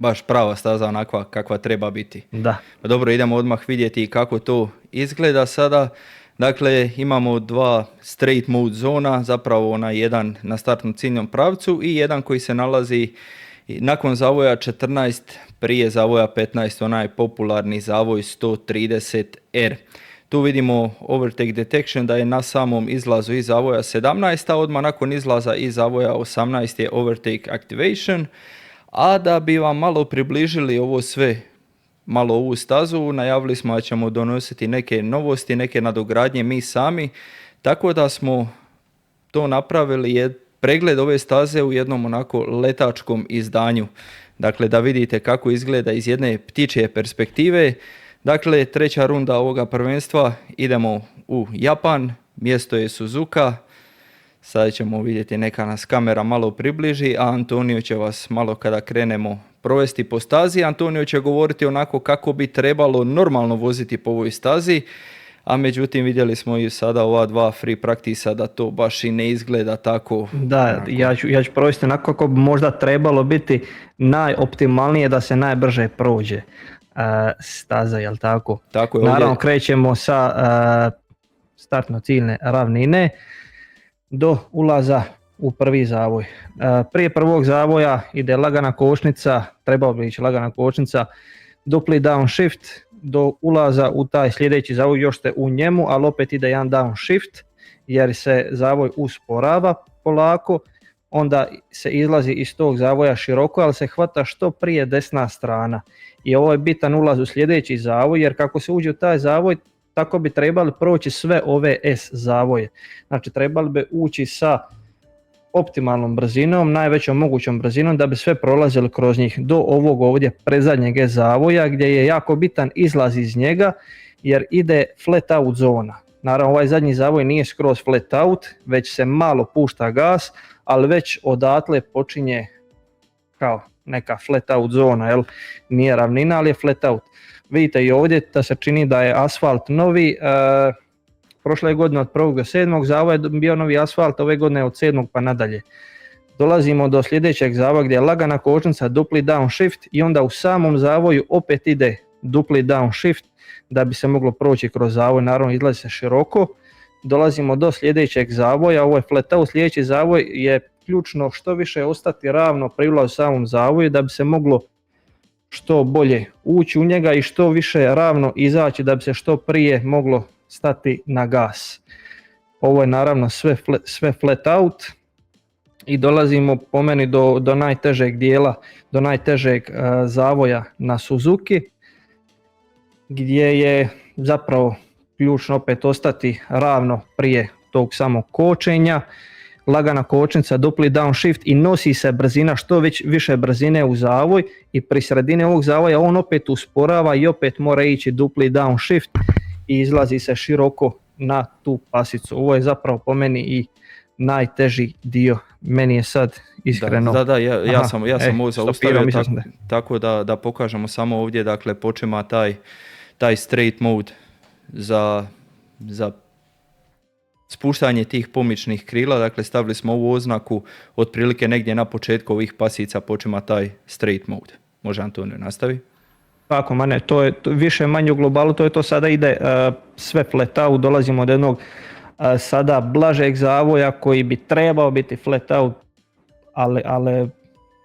baš prava staza onakva kakva treba biti. Da. Pa dobro, idemo odmah vidjeti kako to izgleda sada. Dakle, imamo dva straight mode zona, zapravo onaj jedan na startnom ciljnom pravcu i jedan koji se nalazi nakon zavoja 14, prije zavoja 15, onaj popularni zavoj 130R. Tu vidimo overtake detection da je na samom izlazu iz zavoja 17, a odmah nakon izlaza iz zavoja 18 je overtake activation. A da bi vam malo približili ovo sve, malo ovu stazu, najavili smo da ćemo donositi neke novosti, neke nadogradnje mi sami, tako da smo to napravili pregled ove staze u jednom onako letačkom izdanju. Dakle, da vidite kako izgleda iz jedne ptičje perspektive. Dakle, treća runda ovoga prvenstva, idemo u Japan, mjesto je Suzuka. Sada ćemo vidjeti, neka nas kamera malo približi, a Antonio će vas malo kada krenemo provesti po stazi. Antonio će govoriti onako kako bi trebalo normalno voziti po ovoj stazi, a međutim vidjeli smo i sada ova dva free praktisa da to baš i ne izgleda tako. Da, ja ću provesti onako kako bi možda trebalo biti najoptimalnije da se najbrže prođe staza, jel tako? Tako je. Naravno, krećemo sa startno ciljne ravnine do ulaza u prvi zavoj. Prije prvog zavoja ide lagana kočnica, trebao bi ići lagana kočnica, dupli downshift do ulaza u taj sljedeći zavoj, još ste u njemu, ali opet ide jedan downshift jer se zavoj usporava polako, onda se izlazi iz tog zavoja široko, ali se hvata što prije desna strana. I ovo je bitan ulaz u sljedeći zavoj, jer kako se uđe u taj zavoj, tako bi trebali proći sve ove S zavoje. Znači trebali bi ući sa optimalnom brzinom, najvećom mogućom brzinom da bi sve prolazili kroz njih do ovog ovdje predzadnjeg S zavoja gdje je jako bitan izlaz iz njega jer ide flat out zona. Naravno ovaj zadnji zavoj nije skroz flat out, već se malo pušta gas, ali već odatle počinje kao neka flat out zona, jel? Nije ravnina, ali je flat out. Vidite i ovdje da se čini da je asfalt novi, prošle godine od 1. do 7. zavoja je bio novi asfalt, ove godine od 7. pa nadalje. Dolazimo do sljedećeg zavoja gdje je lagana kočnica, dupli downshift i onda u samom zavoju opet ide dupli downshift da bi se moglo proći kroz zavoj, naravno izlazi se široko. Dolazimo do sljedećeg zavoja, ovo je flat out, sljedeći zavoj je ključno što više ostati ravno pri ulazu u samom zavoju da bi se moglo što bolje ući u njega i što više ravno izaći da bi se što prije moglo stati na gas. Ovo je naravno sve flat out i dolazimo po meni do najtežeg dijela, do najtežeg zavoja na Suzuki gdje je zapravo ključno opet ostati ravno prije tog samog kočenja. Lagana kočnica, dupli downshift i nosi se brzina, što više brzine u zavoj i pri sredini ovog zavoja on opet usporava i opet mora ići dupli downshift i izlazi se široko na tu pasicu. Ovo je zapravo po meni i najteži dio. Meni je sad iskreno... Da, ja sam ovo zaustavio tako da pokažemo samo ovdje, dakle počema taj straight mode za spuštanje tih pomičnih krila, dakle stavili smo ovu oznaku otprilike negdje na početku ovih pasica počema taj straight mode. Može Antonio nastavi? Tako, mane, to je više manje u globalu, to sada ide sve flat out, dolazimo do jednog sada blažeg zavoja koji bi trebao biti flat out, ali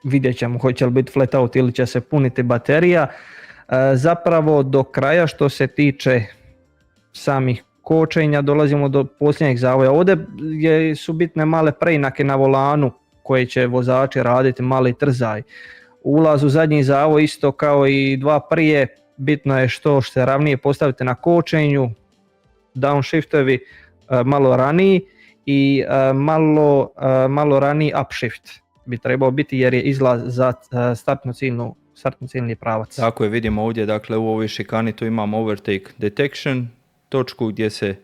vidjet ćemo hoće li biti flat out ili će se puniti baterija. Zapravo do kraja što se tiče samih kočenja dolazimo do posljednjeg zavoja. Ovdje su bitne male preinake na volanu koje će vozači raditi, mali trzaj. Ulaz u zadnji zavoj isto kao i dva prije, bitno je što se ravnije postavite na kočenju, downshiftovi malo raniji i malo raniji upshift bi trebao biti jer je izlaz za startno ciljni pravac. Tako je, vidimo ovdje, dakle u ovoj šikani tu imamo overtake detection, točku gdje se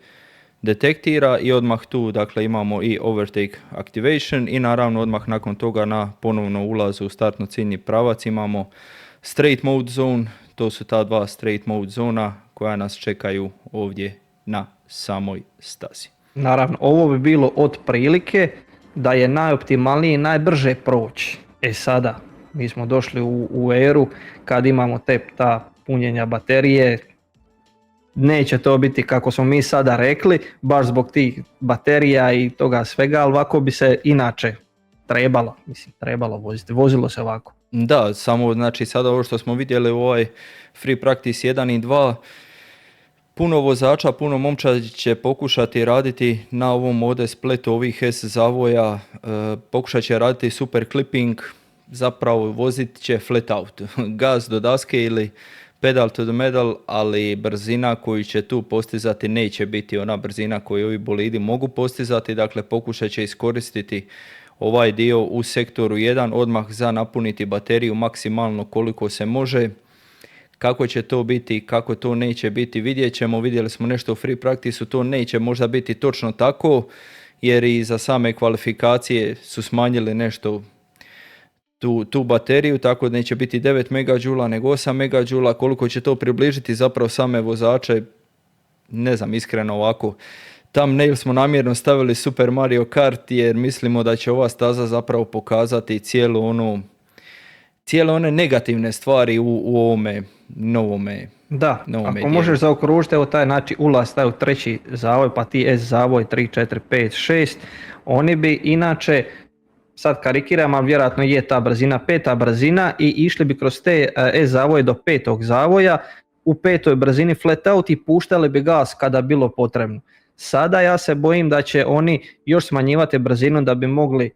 detektira i odmah tu dakle imamo i overtake activation i naravno odmah nakon toga na ponovno ulazu u startno ciljni pravac imamo straight mode zone, to su ta dva straight mode zona koja nas čekaju ovdje na samoj stazi. Naravno, ovo bi bilo otprilike da je najoptimalnije i najbrže proći. Sada, Mi smo došli u eru kad imamo ta punjenja baterije. Neće to biti kako smo mi sada rekli, baš zbog tih baterija i toga svega, ali ovako bi se inače trebalo voziti. Vozilo se ovako. Da, samo znači sada ovo što smo vidjeli u ovaj Free Practice 1 i 2, puno vozača, puno momčadi će pokušati raditi na ovom ovdje spletu ovih S zavoja, pokušat će raditi super clipping, zapravo vozit će flat out, gaz do daske ili pedal to the metal, ali brzina koju će tu postizati neće biti ona brzina koju ovi bolidi mogu postizati, dakle pokušat će iskoristiti ovaj dio u sektoru 1 odmah za napuniti bateriju maksimalno koliko se može. Kako će to biti, kako to neće biti, vidjet ćemo. Vidjeli smo nešto u Free Practice-u, to neće možda biti točno tako, jer i za same kvalifikacije su smanjili nešto tu bateriju, tako da neće biti 9 MJ nego 8 MJ. Koliko će to približiti zapravo same vozače, ne znam, iskreno ovako. Thumbnail smo namjerno stavili Super Mario Kart jer mislimo da će ova staza zapravo pokazati cijele one negativne stvari u ovome novome. Da, novome ako dijelu. možeš zaokružiti, evo taj znači ulaz, taj u treći zavoj, pa ti S zavoj 3, 4, 5, 6, oni bi inače, sad karikiram, ali vjerojatno je ta brzina, peta brzina i išli bi kroz te S zavoje do petog zavoja, u petoj brzini flat out i puštali bi gas kada bilo potrebno. Sada ja se bojim da će oni još smanjivati brzinu da bi mogli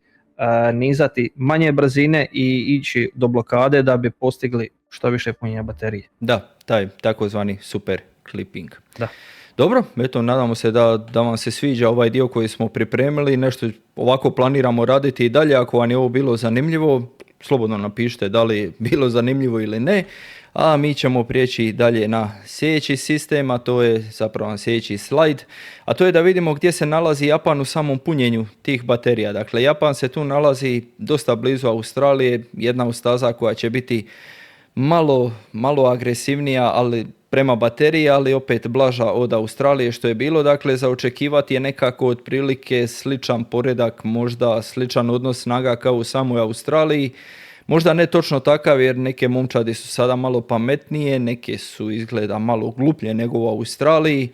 nizati manje brzine i ići do blokade da bi postigli što više punjenja baterije. Da, taj takozvani super clipping. Da. Dobro, eto, nadamo se da vam se sviđa ovaj dio koji smo pripremili, nešto ovako planiramo raditi i dalje. Ako vam je ovo bilo zanimljivo, slobodno napišite da li je bilo zanimljivo ili ne, a mi ćemo prijeći dalje na sljedeći sistem, a to je zapravo sljedeći slajd, a to je da vidimo gdje se nalazi Japan u samom punjenju tih baterija. Dakle, Japan se tu nalazi dosta blizu Australije, jedna od staza koja će biti malo agresivnija, ali prema bateriji, ali opet blaža od Australije što je bilo. Dakle, za očekivati je nekako otprilike sličan poredak, možda sličan odnos snaga kao u samoj Australiji. Možda ne točno takav jer neke momčadi su sada malo pametnije, neke su izgleda malo gluplje nego u Australiji,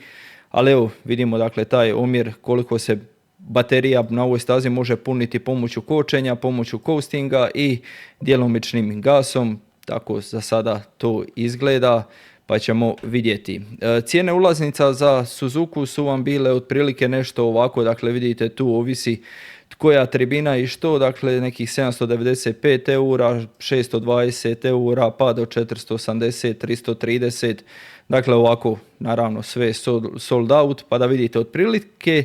ali evo vidimo dakle taj omjer koliko se baterija na ovoj stazi može puniti pomoću kočenja, pomoću coastinga i djelomičnim gasom. Tako za sada to izgleda, pa ćemo vidjeti. Cijene ulaznica za Suzuku su vam bile otprilike nešto ovako, dakle vidite tu ovisi koja tribina i što, dakle nekih 795 eura, 620 eura pa do 480, 330, dakle ovako naravno sve sold out, pa da vidite otprilike.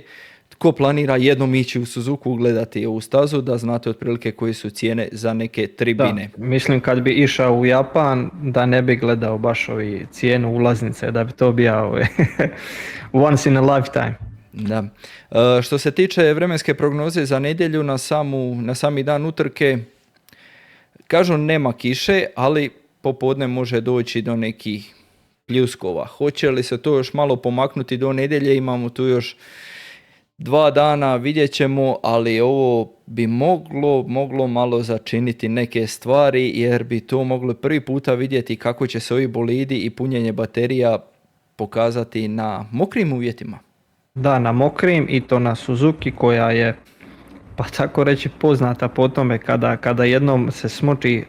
Tko planira jednom ići u Suzuku gledati ovu stazu, da znate otprilike koje su cijene za neke tribine. Da, mislim kad bi išao u Japan da ne bi gledao baš ovi cijenu ulaznice, da bi to bio once in a lifetime. Da. Što se tiče vremenske prognoze za nedjelju na sami dan utrke, kažu nema kiše, ali popodne može doći do nekih pljuskova. Hoće li se to još malo pomaknuti do nedjelje, imamo tu još 2 dana, vidjet ćemo, ali ovo bi moglo malo začiniti neke stvari, jer bi to moglo prvi puta vidjeti kako će se ovi bolidi i punjenje baterija pokazati na mokrim uvjetima. Da, na mokrim i to na Suzuki koja je, pa tako reći, poznata po tome kada jednom se smoči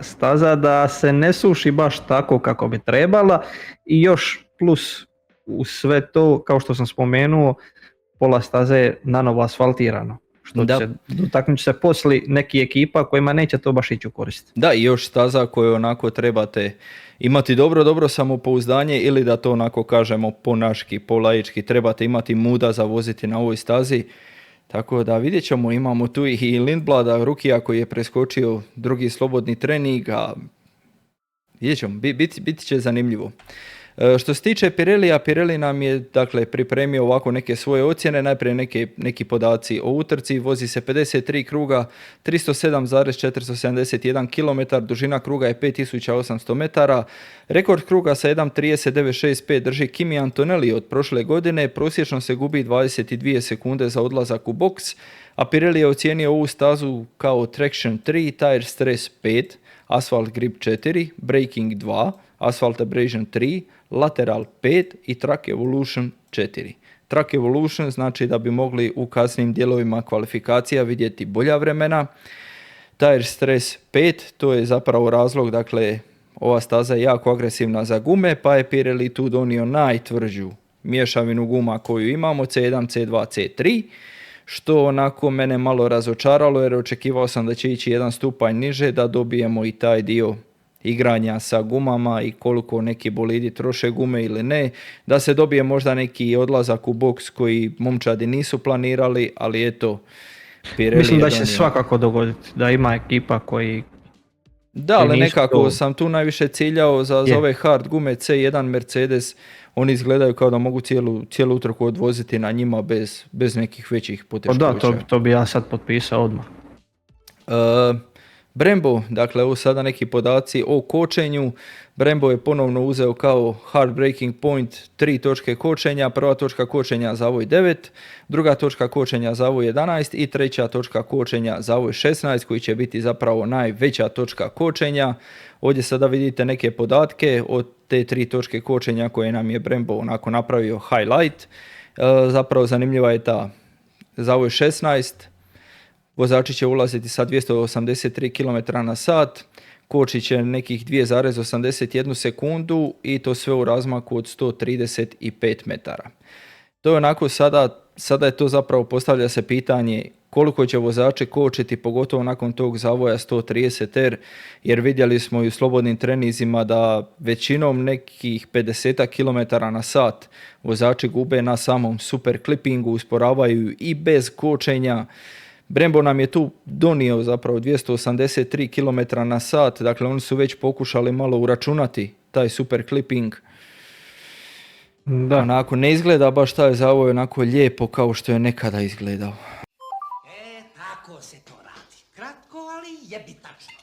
staza da se ne suši baš tako kako bi trebala i još plus u sve to, kao što sam spomenuo, pola staze je nanovo asfaltirano. Što će dotaknuti se poslije neki ekipa kojima neće to baš ići u korist. Da, i još staza koju onako trebate imati dobro samopouzdanje ili da to onako kažemo ponaški, polaički, trebate imati muda za voziti na ovoj stazi. Tako da vidjet ćemo, imamo tu i Lindblada, rukija koji je preskočio drugi slobodni trening, a vidjet ćemo, biti će zanimljivo. Što se tiče Pirellija, Pirelli nam je dakle pripremio ovako neke svoje ocjene, najprije neki podaci o utrci, vozi se 53 kruga, 307,471 km, dužina kruga je 5800 metara, rekord kruga sa 1.39.65 drži Kimi Antonelli od prošle godine, prosječno se gubi 22 sekunde za odlazak u boks, a Pirelli je ocijenio ovu stazu kao Traction 3, Tire Stress 5, Asphalt Grip 4, Braking 2, Asphalt Abrasion 3, Lateral 5 i Track Evolution 4. Track Evolution znači da bi mogli u kasnim dijelovima kvalifikacija vidjeti bolja vremena. Tire Stress 5, to je zapravo razlog, dakle, ova staza je jako agresivna za gume, pa je Pirelli tu donio najtvrđu mješavinu guma koju imamo, C1, C2, C3, što onako mene malo razočaralo jer očekivao sam da će ići jedan stupanj niže da dobijemo i taj dio igranja sa gumama i koliko neki bolidi troše gume ili ne, da se dobije možda neki odlazak u boks koji momčadi nisu planirali, ali eto, Pirelli Mislim da je će se donio. svakako dogoditi, da ima ekipa koji... Da, ali nisu nekako to- sam tu najviše ciljao za Je. ove hard gume C1 Mercedes, oni izgledaju kao da mogu cijelu utrku odvoziti na njima bez nekih većih Pa poteškoća. da, to bi ja sad potpisao odmah. Brembo, dakle ovo sada neki podaci o kočenju. Brembo je ponovno uzeo kao hard braking point 3 točke kočenja. Prva točka kočenja zavoj 9, druga točka kočenja zavoj 11 i treća točka kočenja zavoj 16 koji će biti zapravo najveća točka kočenja. Ovdje sada vidite neke podatke od te 3 točke kočenja koje nam je Brembo onako napravio highlight. Zapravo zanimljiva je ta zavoj 16. Vozači će ulaziti sa 283 km na sat, kočit će nekih 2,81 sekundu i to sve u razmaku od 135 metara. To je onako sada je to zapravo, postavlja se pitanje koliko će vozači kočiti, pogotovo nakon tog zavoja 130R, jer vidjeli smo i u slobodnim trenizima da većinom nekih 50 km na sat vozači gube na samom super clippingu, usporavaju i bez kočenja. Brembo nam je tu donio zapravo 283 km na sat, dakle oni su već pokušali malo uračunati taj super clipping. Da. Onako ne izgleda baš taj zavoj onako lijepo kao što je nekada izgledao. Tako se to radi. Kratko, ali jebi tačno.